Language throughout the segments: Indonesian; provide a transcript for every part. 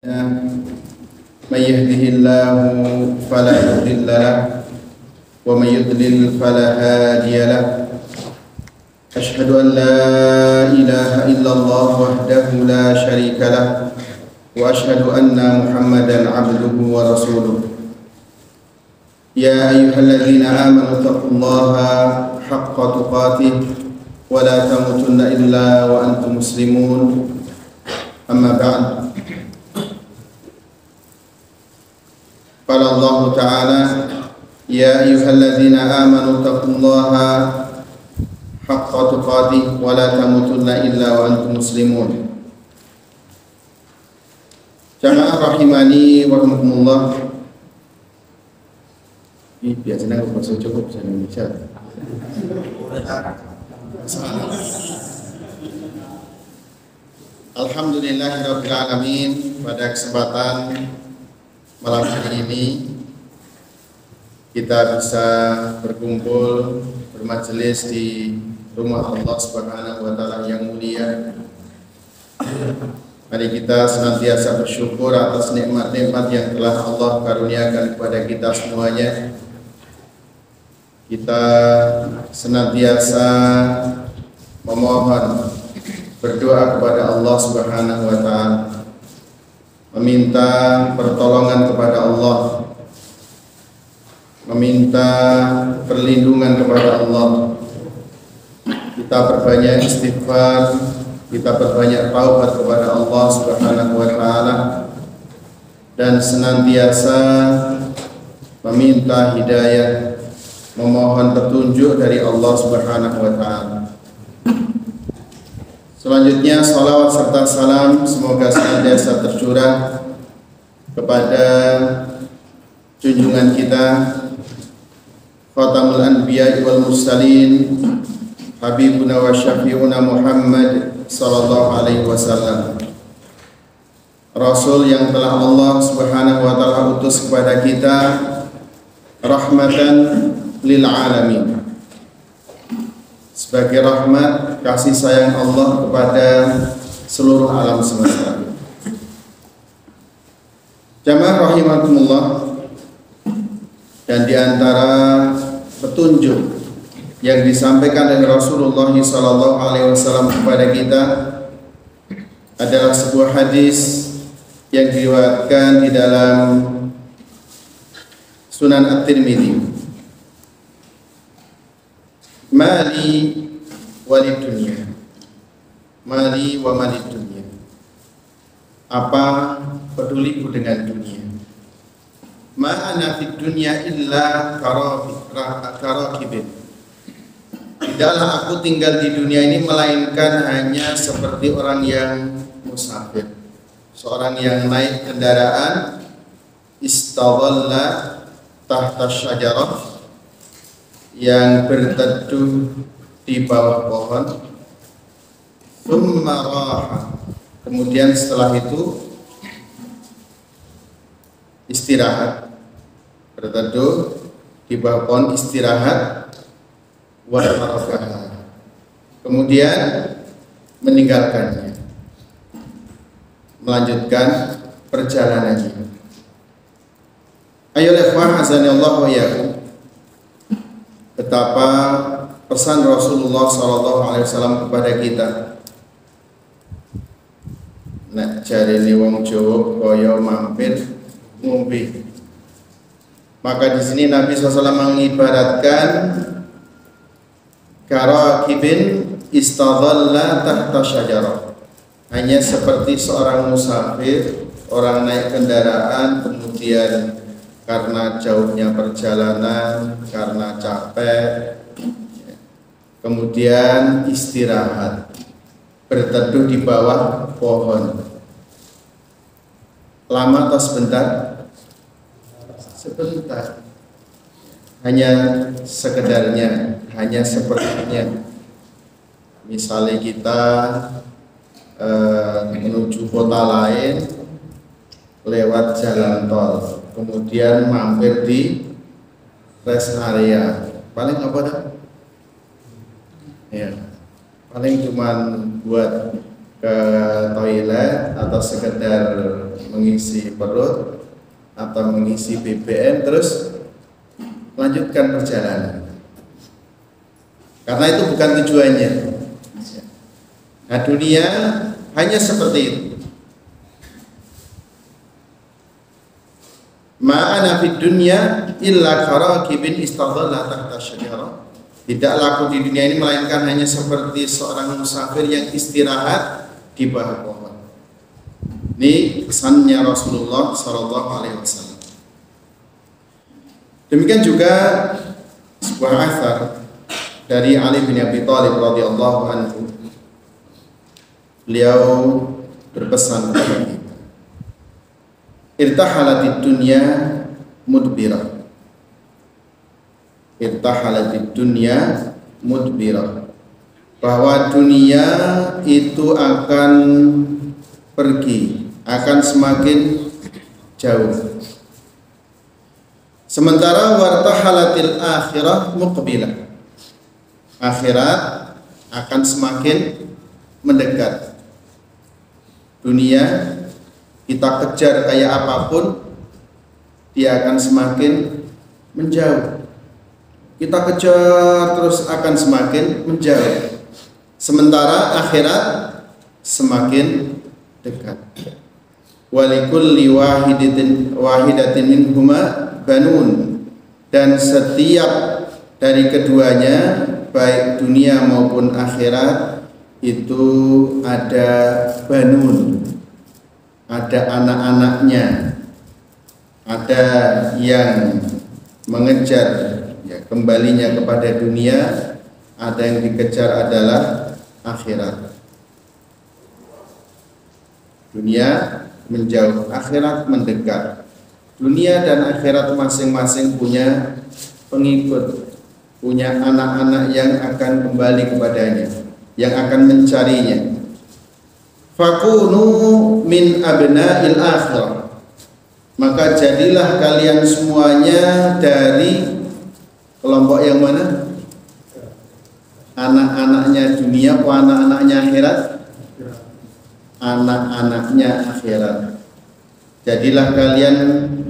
من يهده الله فلا مضل له ومن يضلل فلا هادي له أشهد أن لا إله إلا الله وحده لا شريك له وأشهد أن محمدا عبده ورسوله يا أيها الذين آمنوا اتقوا الله حق تقاته ولا تموتن إلا وأنتم مسلمون أما بعد قال الله تعالى يا أيها الذين آمنوا اتقوا الله حق تقاته ولا تموتن إلا وأنتم مسلمون. Jamaah rahimani wa rahmatullah. Ini biasanya aku masuk cukup bahasa Indonesia. Alhamdulillahirabbil alamin. Pada kesempatan malam hari ini kita bisa berkumpul bermajelis di rumah Allah Subhanahu wa taala yang mulia. Mari kita senantiasa bersyukur atas nikmat-nikmat yang telah Allah karuniakan kepada kita semuanya. Kita senantiasa memohon berdoa kepada Allah Subhanahu wa taala, meminta pertolongan kepada Allah, meminta perlindungan kepada Allah. Kita perbanyak istighfar, kita perbanyak taubat kepada Allah Subhanahu wa taala dan senantiasa meminta hidayah, memohon petunjuk dari Allah Subhanahu wa taala. Selanjutnya salawat serta salam semoga senantiasa tercurah kepada junjungan kita Khatamul Anbiya wal Mursalin Habibuna wa Syafi'una Muhammad sallallahu alaihi wasallam, Rasul yang telah Allah Subhanahu wa taala utus kepada kita rahmatan lil alamin, sebagai rahmat kasih sayang Allah kepada seluruh alam semesta. Jamaah rahimakumullah, dan di antara petunjuk yang disampaikan oleh Rasulullah SAW kepada kita adalah sebuah hadis yang diriwayatkan di dalam Sunan At-Tirmidzi. Mali walid dunya, mali wa malid dunya. Apa peduliku dengan dunia? Ma ana fid dunya illa karakibin. Tidaklah aku tinggal di dunia ini melainkan hanya seperti orang yang musafir, seorang yang naik kendaraan, istadalla tahta syajarah, yang berteduh di bawah pohon, thumma raha, kemudian setelah itu istirahat, berteduh di bawah pohon, istirahat, kemudian meninggalkannya, melanjutkan perjalanannya. Ayo ikhwan azanillahu wa iyyakum, betapa pesan Rasulullah SAW kepada kita. Nek jarene wong Jawa kaya mampir ngombe. Maka di sini Nabi SAW mengibaratkan karakibin istadalla tahta syajarah, hanya seperti seorang musafir, orang naik kendaraan, kemudian karena jauhnya perjalanan, karena capek, kemudian istirahat, berteduh di bawah pohon. Lama atau sebentar? Sebentar. Hanya sekedarnya, hanya sepertinya. Misalnya kita menuju kota lain lewat jalan tol, kemudian mampir di rest area, paling apa dah? Ya, paling cuman buat ke toilet atau sekedar mengisi perut atau mengisi BBM terus lanjutkan perjalanan. Karena itu bukan tujuannya. Nah, dunia hanya seperti itu. Ma'ana fid dunya illa karakibin istadalla tahta syajarah. Tidak laku di dunia ini melainkan hanya seperti seorang musafir yang istirahat di bawah pohon. Ini pesannya Rasulullah sallallahu alaihi wasallam. Demikian juga sebuah athar dari Ali bin Abi Thalib radhiyallahu anhu. Beliau berpesan kepada kita, irtahalatid dunya mudbirah. Irtahalatid dunya mudbirah. Bahwa dunia itu akan pergi, akan semakin jauh. Sementara wartahalatil akhirah muqbilah. Akhirat akan semakin mendekat. Dunia kita kejar kayak apapun, dia akan semakin menjauh. Kita kejar terus akan semakin menjauh. Sementara akhirat semakin dekat. Walikulli wahidatin minhuma banun, dan setiap dari keduanya baik dunia maupun akhirat itu ada banun, ada anak-anaknya, ada yang mengejar ya, kembalinya kepada dunia, ada yang dikejar adalah akhirat. Dunia menjauh, akhirat mendekat. Dunia dan akhirat masing-masing punya pengikut, punya anak-anak yang akan kembali kepadanya, yang akan mencarinya. Fakunu min abna'il akhirah. Maka jadilah kalian semuanya dari kelompok yang mana? Anak-anaknya dunia atau anak-anaknya akhirat? Anak-anaknya akhirat. Jadilah kalian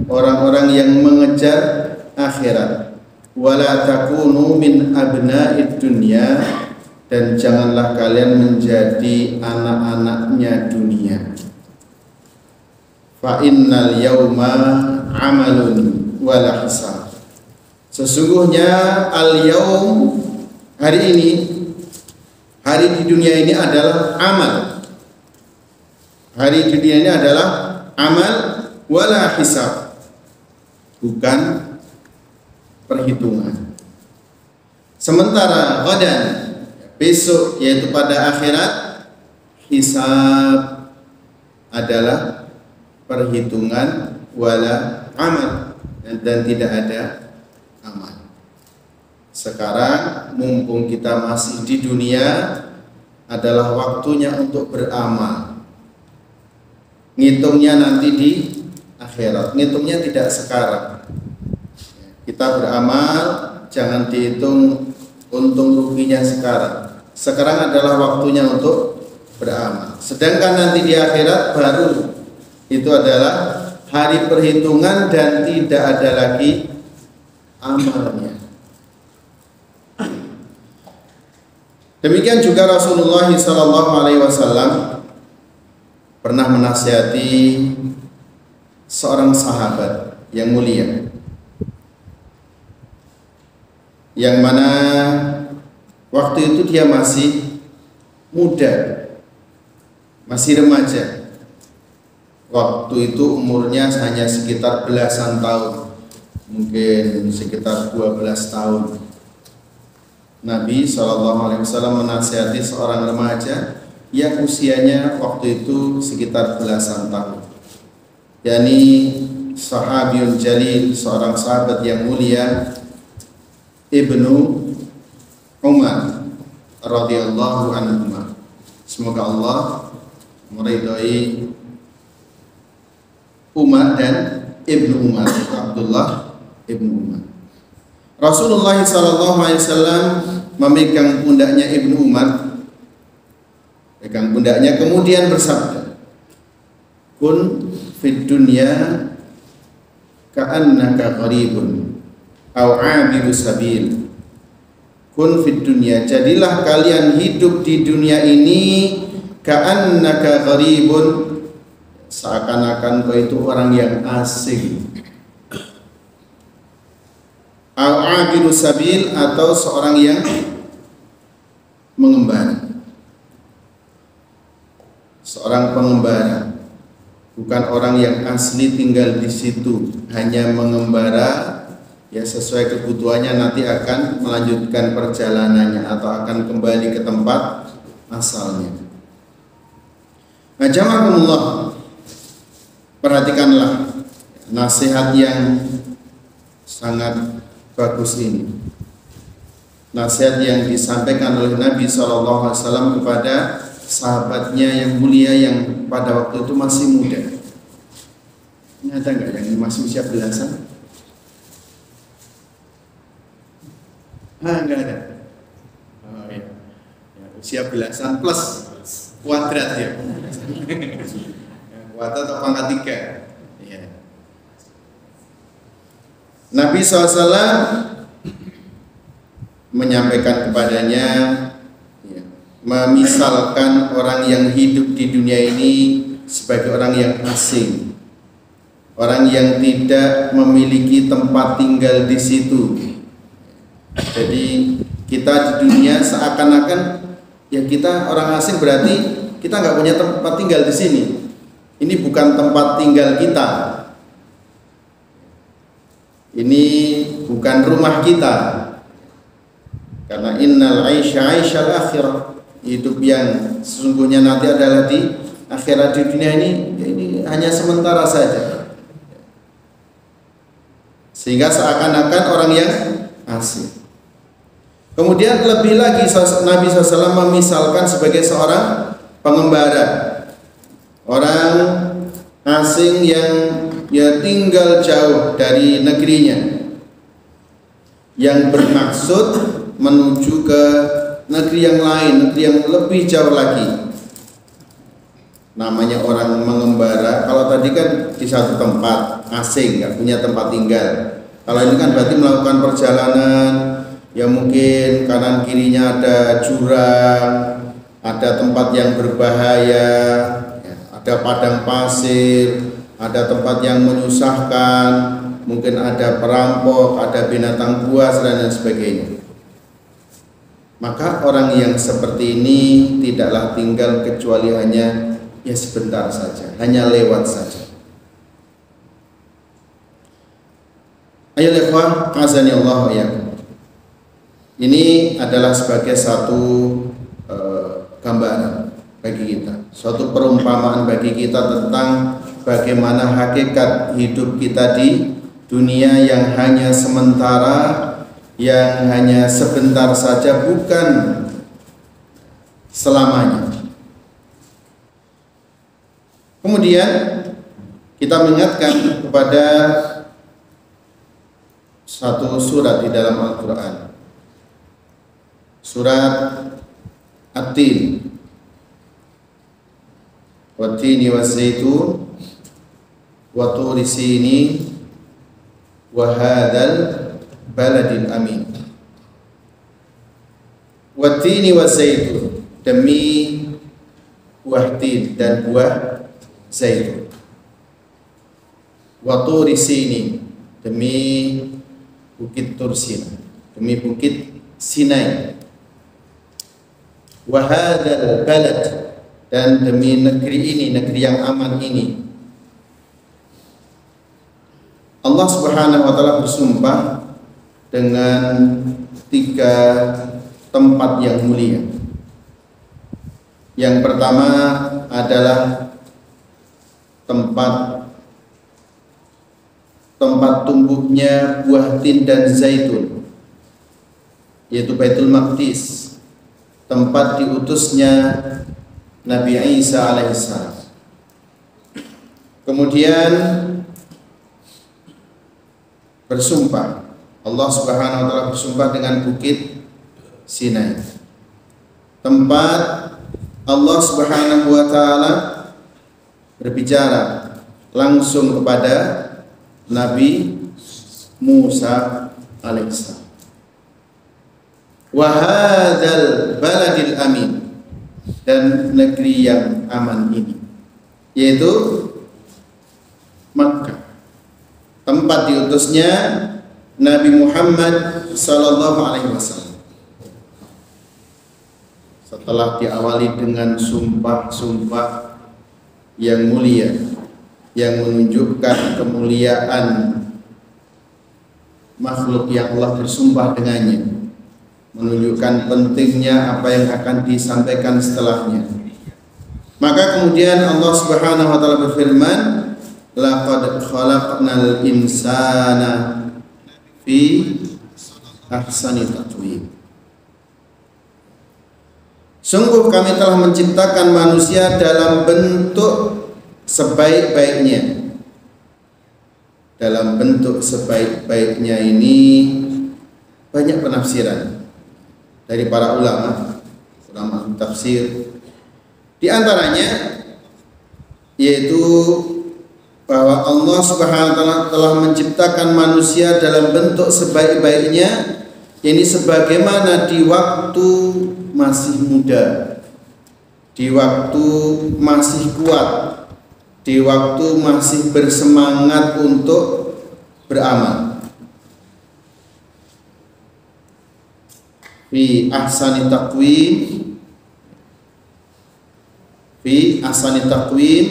orang-orang yang mengejar akhirat. Wala takunu min abna'id dunya, dan janganlah kalian menjadi anak-anaknya dunia. Fa innal yauma amalun wala hisab. Sesungguhnya al-yaum, hari ini, hari di dunia ini adalah amal. Hari di dunia ini adalah amal wala hisab, bukan perhitungan. Sementara ghadan, besok, yaitu pada akhirat, hisab adalah perhitungan wala amal, dan tidak ada amal. Sekarang mumpung kita masih di dunia, adalah waktunya untuk beramal. Ngitungnya nanti di akhirat, ngitungnya tidak sekarang. Kita beramal, jangan dihitung untung ruginya sekarang. Sekarang adalah waktunya untuk beramal. Sedangkan nanti di akhirat baru itu adalah hari perhitungan dan tidak ada lagi amalnya. Demikian juga Rasulullah SAW pernah menasihati seorang sahabat yang mulia, yang mana waktu itu dia masih muda, masih remaja. Waktu itu umurnya hanya sekitar belasan tahun, mungkin sekitar 12 tahun. Nabi SAW menasihati seorang remaja yang usianya waktu itu sekitar belasan tahun, yakni sahabiyun jalil, seorang sahabat yang mulia, Ibnu Umar radhiyallahu anhu. Semoga Allah meridhai Umar dan Ibnu Umar, Abdullah Ibnu Umar. Rasulullah SAW memegang pundaknya Ibnu Umar, pegang pundaknya, kemudian bersabda, kun fid dunya ka'annaka gharibun aw 'abiru sabil. Kun fid dunya, jadilah kalian hidup di dunia ini ka'annaka gharibun, seakan-akan kau itu orang yang asing, aw 'abiru sabil, atau seorang yang mengembara, seorang pengembara, bukan orang yang asli tinggal di situ, hanya mengembara ya sesuai kebutuhannya, nanti akan melanjutkan perjalanannya atau akan kembali ke tempat asalnya. Nah, jamaahullah, perhatikanlah nasihat yang sangat bagus ini. Nasihat yang disampaikan oleh Nabi SAW kepada sahabatnya yang mulia yang pada waktu itu masih muda. Ini ada nggak yang masih usia belasan? Enggak ada. Oh, iya. Ya, usia belasan plus kuadrat ya. Kuadrat atau pangkat 3. Ya. Nabi SAW menyampaikan kepadanya, ya, memisalkan orang yang hidup di dunia ini sebagai orang yang asing, orang yang tidak memiliki tempat tinggal di situ. Jadi kita di dunia seakan-akan ya kita orang asing, berarti kita nggak punya tempat tinggal di sini. Ini bukan tempat tinggal kita. Ini bukan rumah kita. Karena innal aisha aisyal akhirah, hidup yang sesungguhnya nanti adalah di akhirat. Di dunia ini ya ini hanya sementara saja. Sehingga seakan-akan orang yang asing. Kemudian lebih lagi Nabi SAW memisalkan sebagai seorang pengembara, orang asing yang ya tinggal jauh dari negerinya, yang bermaksud menuju ke negeri yang lain, negeri yang lebih jauh lagi. Namanya orang mengembara, kalau tadi kan di satu tempat asing, nggak punya tempat tinggal. Kalau ini kan berarti melakukan perjalanan, ya mungkin kanan kirinya ada jurang, ada tempat yang berbahaya, ya, ada padang pasir, ada tempat yang menyusahkan, mungkin ada perampok, ada binatang buas dan lain sebagainya. Maka orang yang seperti ini tidaklah tinggal kecuali hanya ya sebentar saja, hanya lewat saja. Ayo ikhwah, azani Allah wa iyyakum. Ini adalah sebagai satu gambaran bagi kita, suatu perumpamaan bagi kita tentang bagaimana hakikat hidup kita di dunia yang hanya sementara, yang hanya sebentar saja, bukan selamanya. Kemudian kita mengingatkan kepada satu surat di dalam Al-Quran, surat At-Tin, Wat-Tini Waz-Zaitun wa Turi Sinin wa hadzal baladil amin. Wat-Tini Waz-Zaitun, demi buah tin dan buah zaitun. Wa Turi Sinin, demi bukit Tursina, demi bukit Sinai. Wa hadzal balad, dan demi negeri ini, negeri yang aman ini. Allah Subhanahu wa taala bersumpah dengan 3 tempat yang mulia. Yang pertama adalah tempat tumbuhnya buah tin dan zaitun, yaitu Baitul Maqdis, tempat diutusnya Nabi Isa alaihissalam. Kemudian bersumpah, Allah Subhanahu wa taala bersumpah dengan bukit Sinai, tempat Allah Subhanahu wa taala berbicara langsung kepada Nabi Musa alaihissalam. Wa hadzal baladil amin, dan negeri yang aman ini, yaitu Makkah, tempat diutusnya Nabi Muhammad sallallahu alaihi wasallam. Setelah diawali dengan sumpah-sumpah yang mulia, yang menunjukkan kemuliaan makhluk yang Allah bersumpah dengannya, menunjukkan pentingnya apa yang akan disampaikan setelahnya. Maka kemudian Allah Subhanahu wa taala berfirman, laqad khalaqnal insana fi ahsani taqwim. Sungguh kami telah menciptakan manusia dalam bentuk sebaik-baiknya. Dalam bentuk sebaik-baiknya ini banyak penafsiran dari para ulama tafsir. Di antaranya yaitu bahwa Allah Subhanahu wa taala telah menciptakan manusia dalam bentuk sebaik-baiknya, ini sebagaimana di waktu masih muda, di waktu masih kuat, di waktu masih bersemangat untuk beramal. Fi ahsani taqwim, fi ahsani taqwim,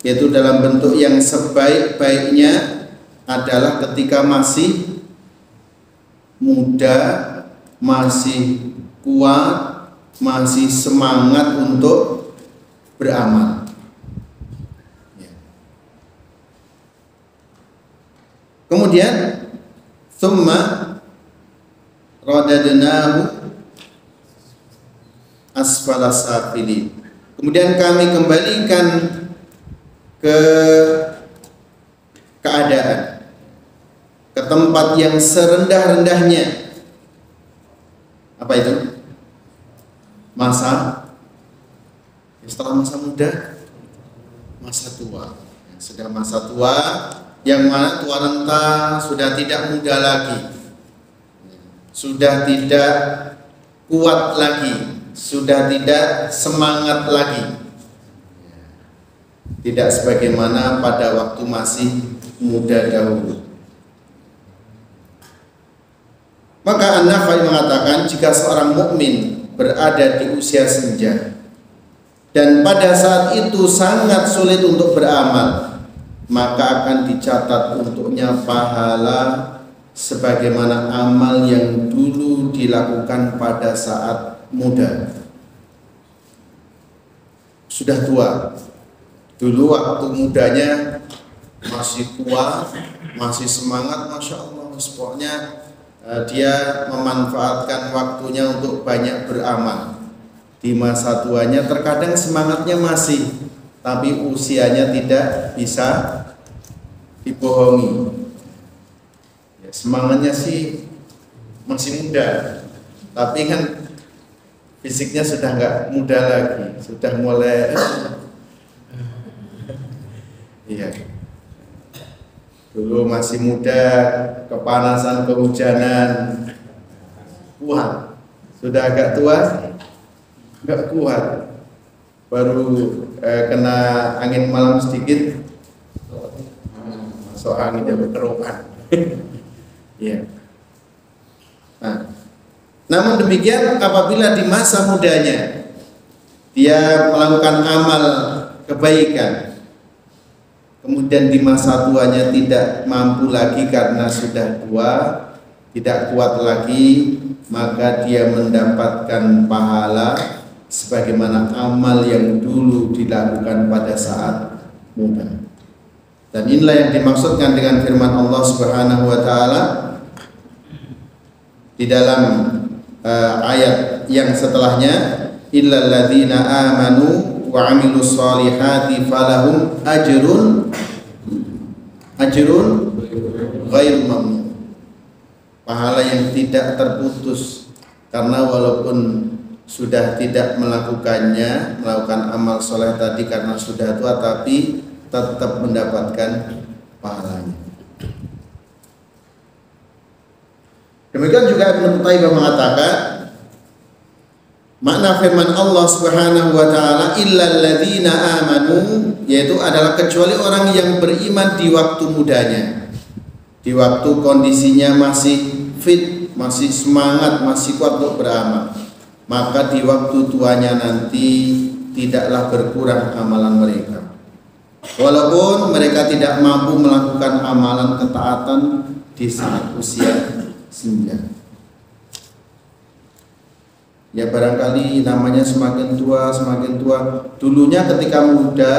yaitu dalam bentuk yang sebaik-baiknya adalah ketika masih muda, masih kuat, masih semangat untuk beramal. Kemudian thumma radadnahu asfala safilin. Kemudian kami kembalikan ke keadaan, ke tempat yang serendah-rendahnya. Apa itu? Setelah masa muda, masa tua. Sudah masa tua, yang mana tua renta, sudah tidak muda lagi, sudah tidak kuat lagi, sudah tidak semangat lagi, tidak sebagaimana pada waktu masih muda dahulu. Maka An-Nafi mengatakan, jika seorang mukmin berada di usia senja dan pada saat itu sangat sulit untuk beramal, maka akan dicatat untuknya pahala sebagaimana amal yang dulu dilakukan pada saat muda. Sudah tua, dulu waktu mudanya masih kuat, masih semangat, masya Allah, pokoknya dia memanfaatkan waktunya untuk banyak beramal. Di masa tuanya terkadang semangatnya masih, tapi usianya tidak bisa dibohongi. Ya, semangatnya sih masih muda, tapi kan fisiknya sudah nggak muda lagi, sudah mulai iya. Dulu masih muda, kepanasan, kehujanan, kuat. Sudah agak tua, nggak kuat. Baru kena angin malam sedikit, masuk angin jadi kerukan. Iya. Nah, namun demikian, apabila di masa mudanya dia melakukan amal kebaikan, kemudian di masa tuanya tidak mampu lagi karena sudah tua, tidak kuat lagi, maka dia mendapatkan pahala sebagaimana amal yang dulu dilakukan pada saat muda. Dan inilah yang dimaksudkan dengan firman Allah Subhanahu wa taala di dalam ayat yang setelahnya, illal ladzina amanu wa amilus solihati falahum ajrun ghairu mamnun. Pahala yang tidak terputus, karena walaupun sudah tidak melakukan amal soleh tadi karena sudah tua, tapi tetap mendapatkan pahalanya. Demikian juga Ibnu Taimiyah mengatakan makna firman Allah Subhanahu wa taala illal ladzina amanu, yaitu adalah kecuali orang yang beriman di waktu mudanya, di waktu kondisinya masih fit, masih semangat, masih kuat untuk beramal, maka di waktu tuanya nanti tidaklah berkurang amalan mereka, walaupun mereka tidak mampu melakukan amalan ketaatan di saat usia senja. Ya barangkali namanya semakin tua. Dulunya ketika muda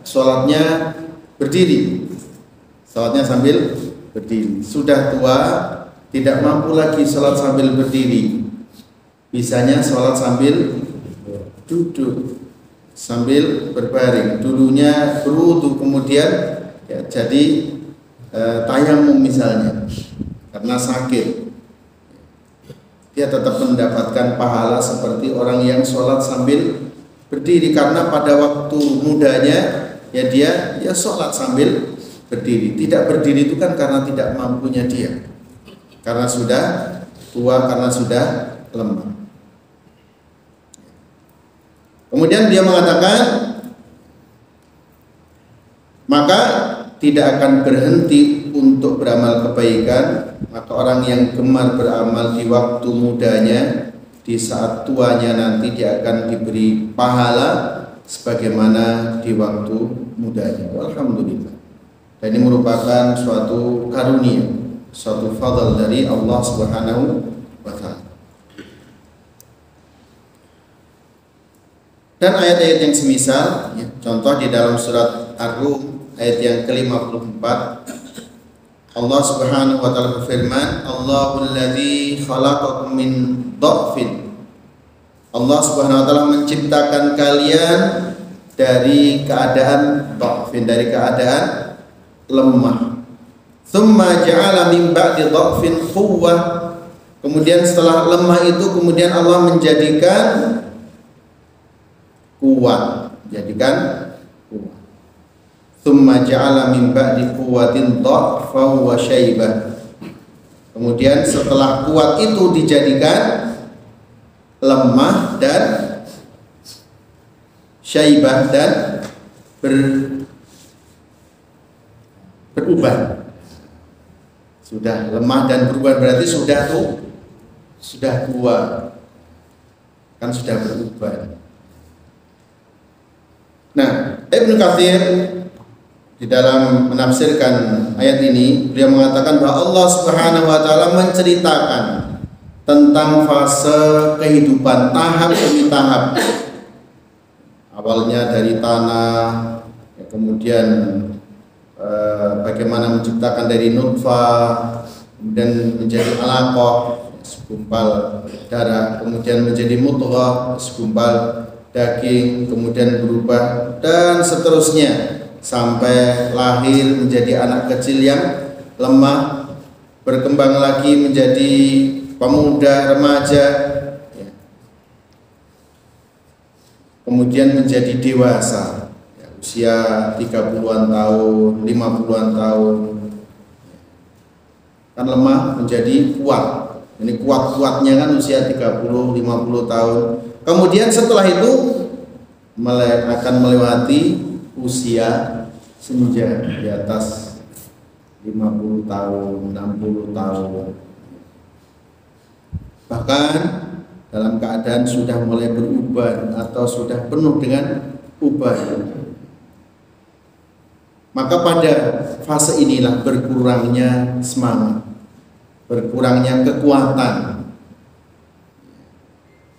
sholatnya berdiri, sholatnya sambil berdiri. Sudah tua tidak mampu lagi sholat sambil berdiri, bisanya sholat sambil duduk, sambil berbaring. Dulunya berwudu kemudian ya, jadi tayamum misalnya karena sakit, dia tetap mendapatkan pahala seperti orang yang sholat sambil berdiri, karena pada waktu mudanya ya dia sholat sambil berdiri. Tidak berdiri itu kan karena tidak mampunya dia, karena sudah tua, karena sudah lemah. Kemudian dia mengatakan maka tidak akan berhenti untuk beramal kebaikan, maka orang yang gemar beramal di waktu mudanya, di saat tuanya nanti dia akan diberi pahala sebagaimana di waktu mudanya. Alhamdulillah. Dan ini merupakan suatu karunia, suatu fadl dari Allah Subhanahu wa taala. Dan ayat-ayat yang semisal ya, contoh di dalam surat Ar-Rum ayat yang ke-54, Allah Subhanahu wa taala berfirman, Allahul ladzi khalaqakum min dha'fin. Allah Subhanahu wa taala menciptakan kalian dari keadaan dha'fin, dari keadaan lemah. Tsumma ja'ala min ba'di dha'fin quwwah. Kemudian setelah lemah itu kemudian Allah menjadikan kuat, menjadikan kuat. Tsumma ja'ala min ba'di quwwatin dha'fan wa syaibah. Kemudian setelah kuat itu dijadikan lemah dan syaibah dan berubah. Sudah lemah dan berubah berarti sudah tua, kan sudah berubah. Nah, Ibnu Katsir di dalam menafsirkan ayat ini, beliau mengatakan bahwa Allah Subhanahu wa taala menceritakan tentang fase kehidupan tahap demi tahap. Awalnya dari tanah, ya, kemudian bagaimana menciptakan dari nutfah, kemudian menjadi alaqah, segumpal darah, kemudian menjadi mudghah, segumpal daging, kemudian berubah dan seterusnya sampai lahir menjadi anak kecil yang lemah, berkembang lagi menjadi pemuda, remaja, ya. Kemudian menjadi dewasa, ya, usia 30-an tahun, 50-an tahun, kan lemah menjadi kuat. Ini kuat-kuatnya kan usia 30-50 tahun. Kemudian setelah itu akan melewati usia senja di atas 50 tahun, 60 tahun. Bahkan dalam keadaan sudah mulai berubah atau sudah penuh dengan uban. Maka pada fase inilah berkurangnya semangat, berkurangnya kekuatan.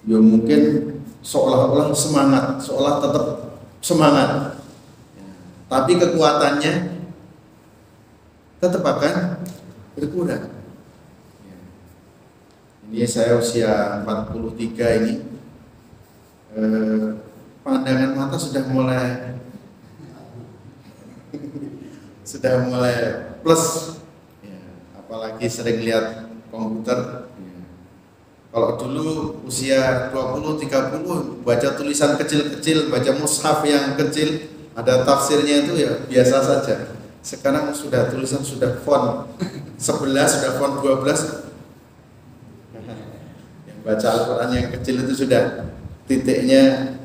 Ya mungkin seolah-olah semangat, seolah tetap semangat, tapi kekuatannya tetap akan berkurang. Ini saya usia 43 ini, pandangan mata sudah mulai plus, ya, apalagi sering lihat komputer. Kalau dulu usia 20-30 baca tulisan kecil-kecil, baca mushaf yang kecil, Ada tafsirnya itu ya biasa saja. Sekarang sudah tulisan sudah font 11, sudah font 12. Yang baca Al-Quran yang kecil itu sudah titiknya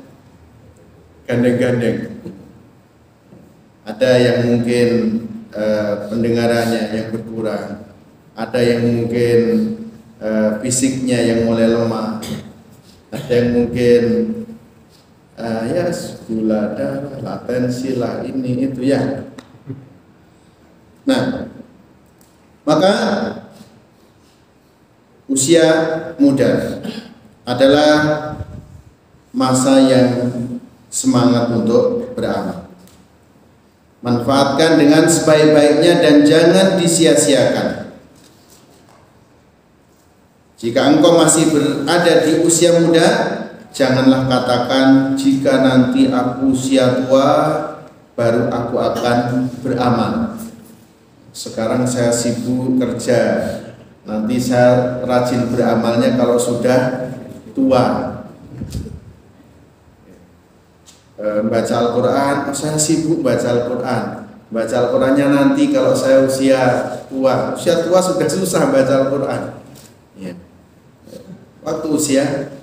gandeng-gandeng. Ada yang mungkin pendengarannya yang berkurang, ada yang mungkin fisiknya yang mulai lemah, ada yang mungkin ya gula darah, latensi lah, ini itu ya. Nah, maka usia muda adalah masa yang semangat untuk beramal. Manfaatkan dengan sebaik-baiknya dan jangan disia-siakan. Jika engkau masih berada di usia muda, janganlah katakan jika nanti aku usia tua baru aku akan beramal. Sekarang saya sibuk kerja, nanti saya rajin beramalnya kalau sudah tua. Baca Al-Quran, saya sibuk baca Al-Quran. Baca Al-Qurannya nanti kalau saya usia tua. Usia tua sudah susah baca Al-Quran ya. Waktu usia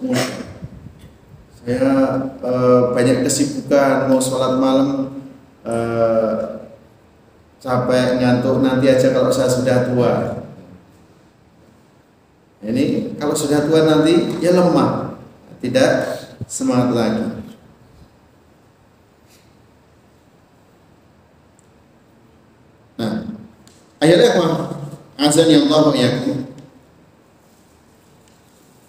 saya banyak kesibukan, mau sholat malam capek, ngantuk, nanti aja kalau saya sudah tua. Ini kalau sudah tua nanti ya lemah, tidak semangat lagi. Nah, ayatnya apa? Azan yang Allah yakin.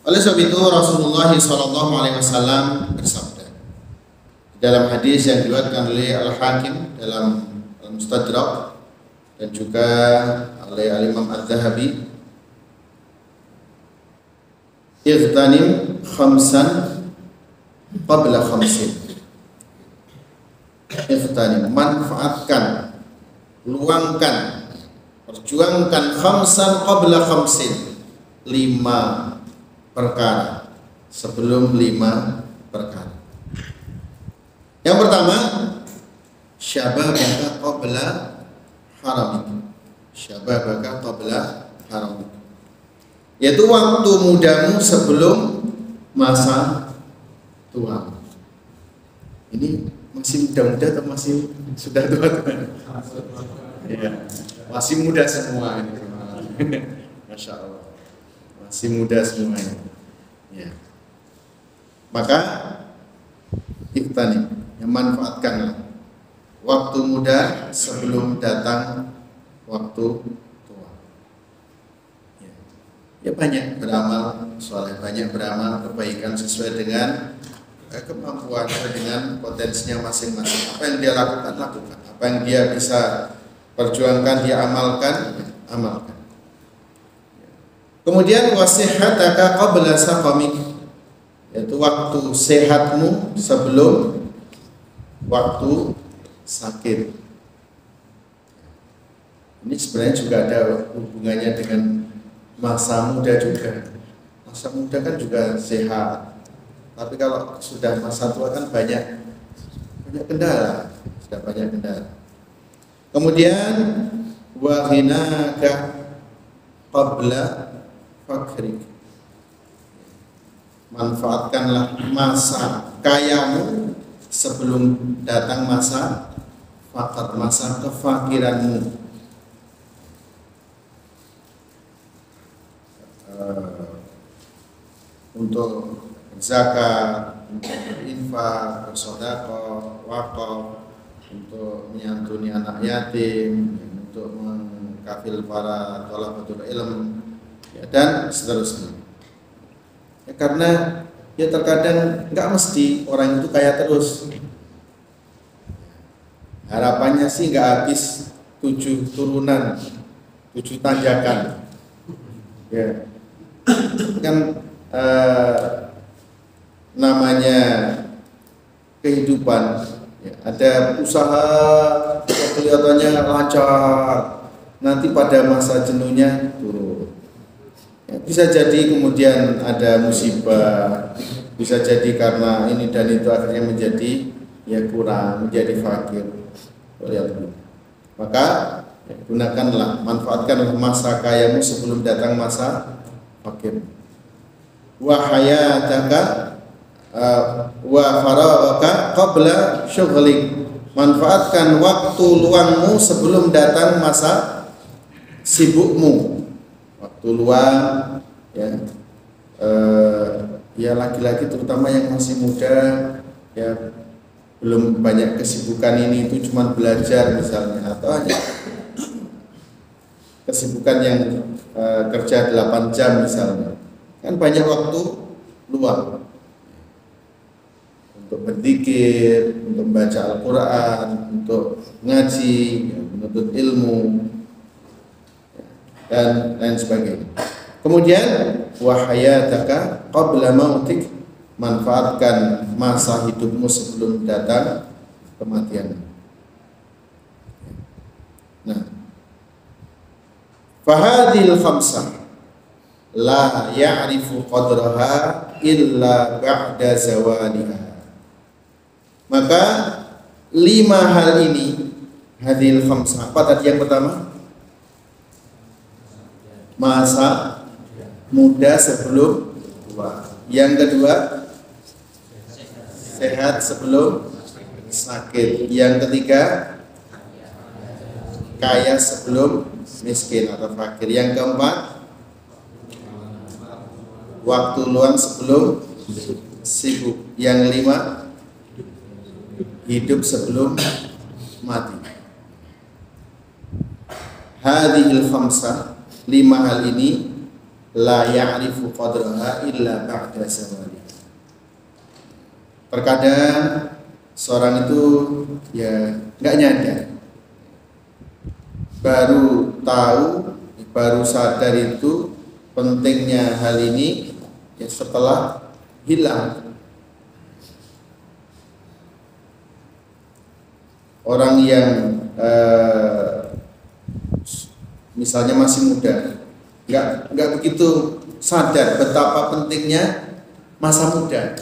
Oleh sebab itu Rasulullah SAW bersabda dalam hadis yang diriwayatkan oleh Al-Hakim dalam Al-Mustadrak dan juga oleh Al-Imam Al-Zahabi, "Ightanim khamsan qabla khamsin." Ightanim, manfaatkan, luangkan, perjuangkan khamsan qabla khamsin, 5 perkara sebelum 5 perkara. Yang pertama, syababaka qabla haramik. Syababaka qabla haramik, yaitu waktu mudamu sebelum masa tua. Ini masih muda-muda atau masih sudah tua? Ya, masih muda semua ini. Masya Allah, masih muda semuanya. Ya. Maka iktani, yang manfaatkanlah waktu muda sebelum datang waktu tua. Ya banyak beramal soleh, banyak beramal kebaikan sesuai dengan kemampuan, dengan potensinya masing-masing. Apa yang dia lakukan, lakukan. Apa yang dia bisa perjuangkan, dia amalkan, amalkan. Kemudian wasihataka qabla saqamik, yaitu waktu sehatmu sebelum waktu sakit. Ini sebenarnya juga ada hubungannya dengan masa muda juga. Masa muda kan juga sehat, tapi kalau sudah masa tua kan banyak kendala, sudah banyak kendala. Kemudian wa ghinaka qabla fakrik, manfaatkanlah masa kayamu sebelum datang masa fakir, masa kefakiranmu. Untuk zakat, untuk infak, bersedekah, wakaf, untuk menyantuni anak yatim, untuk mengkafil para thalabatul ilm, ya, dan seterusnya. Ya, karena ya terkadang nggak mesti orang itu kaya terus. Harapannya sih nggak habis 7 turunan, 7 tanjakan. Ya, kan namanya kehidupan. Ya, ada usaha kelihatannya lancar, nanti pada masa jenuhnya turun. Ya, bisa jadi kemudian ada musibah, bisa jadi karena ini dan itu akhirnya menjadi ya kurang, menjadi fakir. Maka gunakanlah, manfaatkanlah masa kayamu sebelum datang masa fakir. Wa hayataka wa faraghaka qabla syughlik. Manfaatkan waktu luangmu sebelum datang masa sibukmu. Waktu luang ya, ya laki-laki terutama yang masih muda ya, belum banyak kesibukan ini, itu cuma belajar misalnya, atau hanya kesibukan yang kerja 8 jam misalnya, kan banyak waktu luang untuk berzikir, untuk membaca Al-Quran, untuk ngaji, menuntut ilmu, dan lain sebagainya. Kemudian wahayataka qabla mautik, manfaatkan masa hidupmu sebelum datang kematian. Nah, fahadil khamsah la ya'rifu qadraha illa ba'da zawaliha. Maka 5 hal ini, hadil khamsah, apa tadi yang pertama? Masa muda sebelum tua. Yang kedua, sehat sebelum sakit. Yang ketiga, kaya sebelum miskin atau fakir. Yang keempat, waktu luang sebelum sibuk. Yang kelima, hidup sebelum mati. Hadhil khamsah, 5 hal ini la ya'rifu qadraha illa ba'da zawali. Terkadang seorang itu ya nggak nyadar, baru tahu, baru sadar itu pentingnya hal ini ya setelah hilang. Orang yang misalnya masih muda, nggak begitu sadar betapa pentingnya masa muda.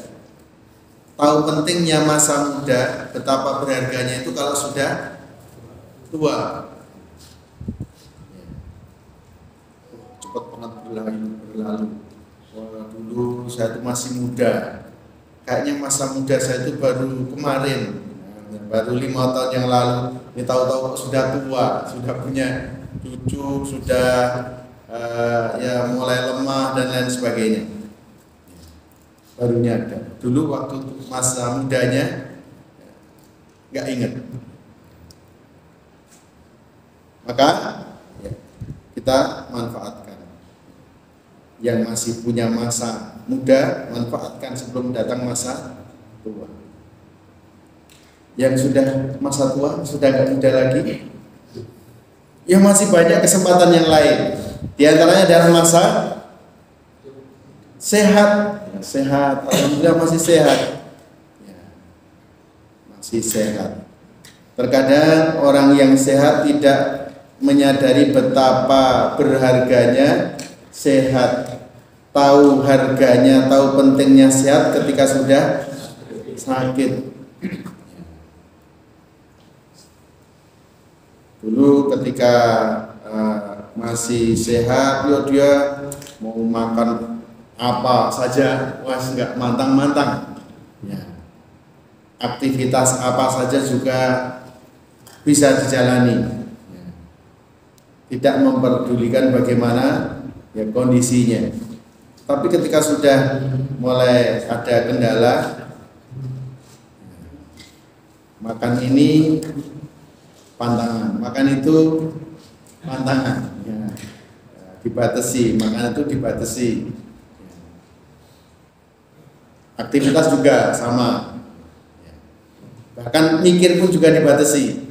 Tahu pentingnya masa muda, betapa berharganya itu kalau sudah tua. Cepat banget berlalu. Wah, dulu saya itu masih muda. Kayaknya masa muda saya itu baru kemarin, baru 5 tahun yang lalu. Ini tahu-tahu sudah tua, sudah punya cucu, sudah ya mulai lemah dan lain sebagainya. Baru nyadar. Dulu waktu masa mudanya nggak ingat. Maka ya, kita manfaatkan. Yang masih punya masa muda, manfaatkan sebelum datang masa tua. Yang sudah masa tua, sudah nggak muda lagi, ya masih banyak kesempatan yang lain. Di antaranya dalam masa sehat. Sehat, alhamdulillah masih sehat ya, masih sehat. Terkadang orang yang sehat tidak menyadari betapa berharganya sehat, tahu harganya, tahu pentingnya sehat ketika sudah sakit. Dulu ketika masih sehat, dia mau makan apa saja, wah nggak mantang-mantang ya. Aktivitas apa saja juga bisa dijalani ya. Tidak memperdulikan bagaimana ya kondisinya. Tapi ketika sudah mulai ada kendala, makan ini pantangan, makan itu pantangan ya. Dibatasi, makan itu dibatasi. Aktivitas juga sama, bahkan mikir pun juga dibatasi.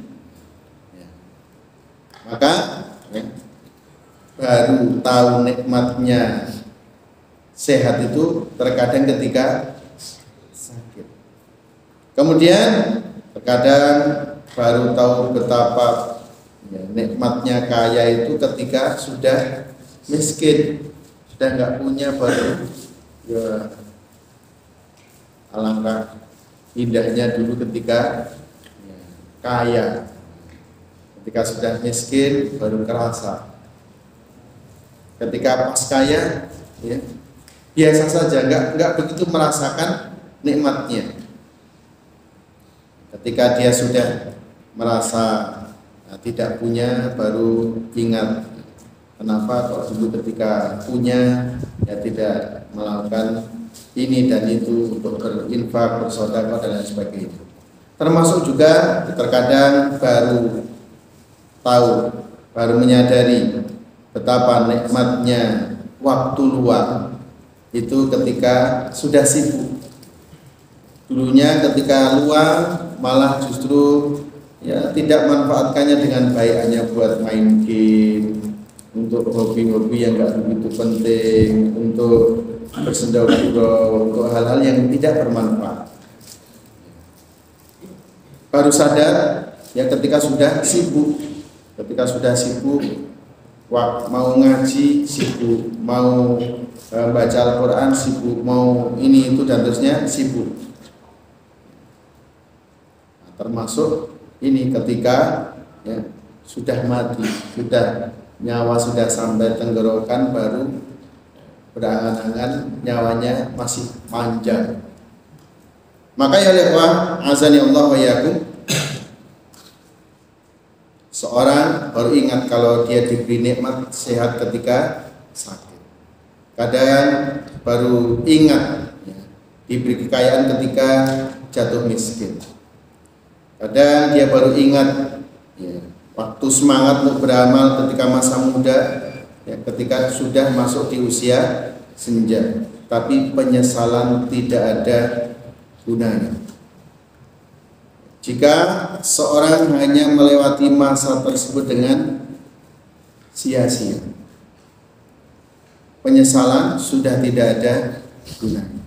Maka ya, baru tahu nikmatnya sehat itu terkadang ketika sakit. Kemudian terkadang baru tahu betapa ya, nikmatnya kaya itu ketika sudah miskin, sudah nggak punya, baru ya alangkah indahnya dulu ketika kaya. Ketika sudah miskin baru kerasa. Ketika pas kaya, ya, biasa saja, nggak begitu merasakan nikmatnya. Ketika dia sudah merasa tidak punya, baru ingat kenapa kok dulu ketika punya ya tidak melakukan ini dan itu untuk berinfak, bersedekah dan lain sebagainya. Termasuk juga terkadang baru tahu, baru menyadari betapa nikmatnya waktu luang itu ketika sudah sibuk. Dulunya ketika luang malah justru ya tidak manfaatkannya dengan baik, hanya buat main game, untuk hobi-hobi yang nggak begitu penting, untuk bersendau-gurau, untuk hal-hal yang tidak bermanfaat. Baru sadar ya ketika sudah sibuk. Ketika sudah sibuk, mau ngaji sibuk, mau baca Al-Quran sibuk, mau ini itu dan terusnya sibuk. Nah, termasuk ini ketika ya, sudah mati, sudah nyawa sudah sampai tenggorokan, baru berangan-angan nyawanya masih panjang. Maka ya ikhwah, azani Allah wa iyyakum, seorang baru ingat kalau dia diberi nikmat sehat ketika sakit. Kadang baru ingat ya, diberi kekayaan ketika jatuh miskin. Kadang dia baru ingat ya, waktu semangat untuk beramal ketika masa muda, ya, ketika sudah masuk di usia senja. Tapi penyesalan tidak ada gunanya. Jika seorang hanya melewati masa tersebut dengan sia-sia, penyesalan sudah tidak ada gunanya.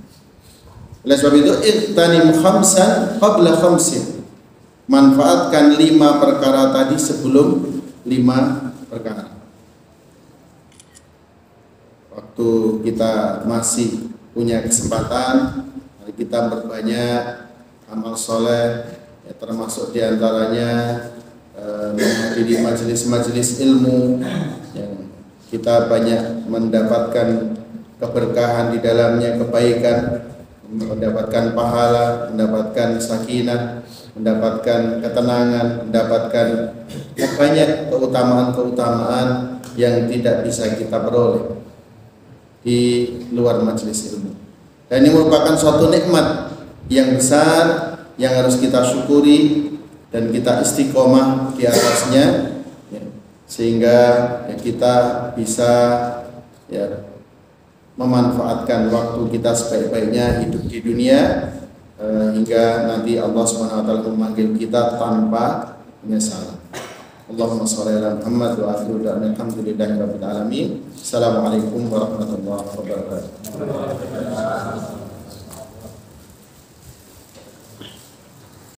Oleh sebab itu, ightanim khamsan qabla khamsin. Manfaatkan 5 perkara tadi sebelum 5 perkara. Waktu kita masih punya kesempatan, mari kita berbanyak amal soleh. Ya, termasuk diantaranya menghadiri majelis-majelis ilmu yang kita banyak mendapatkan keberkahan di dalamnya, kebaikan, mendapatkan pahala, mendapatkan sakinah, mendapatkan ketenangan, mendapatkan banyak keutamaan-keutamaan yang tidak bisa kita peroleh di luar majelis ilmu. Dan ini merupakan suatu nikmat yang besar yang harus kita syukuri dan kita istiqomah di atasnya, ya, sehingga ya, kita bisa ya, memanfaatkan waktu kita sebaik-baiknya hidup di dunia hingga nanti Allah Subhanahu wa taala memanggil kita tanpa penyesalan. Allahumma shalli ala Muhammad wa akhiru da'wana alhamdulillahi rabbil alamin. Assalamualaikum warahmatullahi wabarakatuh.